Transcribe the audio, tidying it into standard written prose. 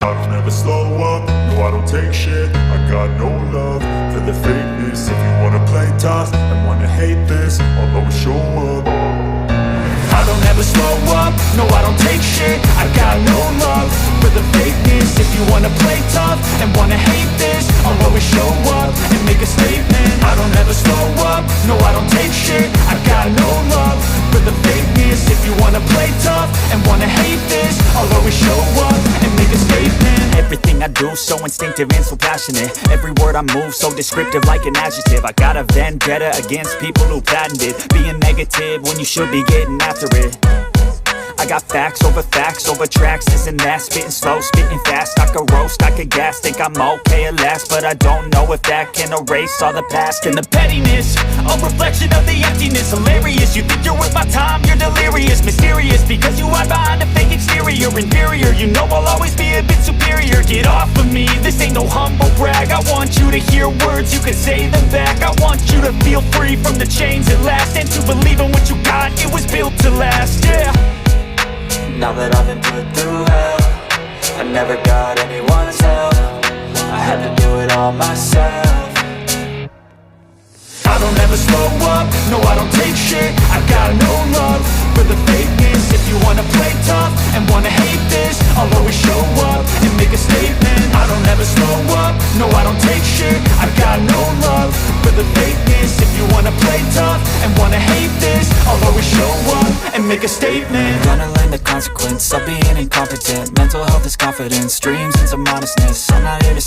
I don't ever slow up, no I don't take shit. I got no love for the fakeness. If you wanna play tough and wanna hate this, I'll always show up. I don't ever slow up, no I don't take shit. I got no love for the fakeness. If you wanna play tough and wanna hate this, I'll always show up and make a statement. I don't ever slow up, no I don't take shit. I got no love for the fakeness. If you wanna play tough and wanna hate this, I'll always show up and make a statement. Everything I do so instinctive and so passionate. Every word I move so descriptive like an adjective. I got a vendetta against people who patented being negative when you should be getting after it. I got facts over tracks, this and that. Spitting slow, spitting fast. I could roast, I could gas. Think I'm okay at last, but I don't know if that can erase all the past. And the pettiness, a reflection of the emptiness. Hilarious, you think you're worth my time, you're delirious. Mysterious, because you hide behind a fake exterior. Inferior, you know I'll always be a bit superior. Get off of me, this ain't no humble brag. I want you to hear words, you can say them back. I want you to feel free from the chains at last, and to believe in what you got, it was built to last, yeah. Now that I've been put through hell, I never got anyone's help. I had to do it all myself. I don't ever slow up, no I don't take shit. I got no love for the fakeness. If you wanna play tough and wanna hate this, I'll always show up and make a statement. I don't ever slow up, no I don't take shit. I got no love for the fakeness. If you wanna play tough and wanna hate this, I'll always show up and make a statement. Gonna learn the consequence of being incompetent. Mental health is confidence, dreams into modestness. I'm not here to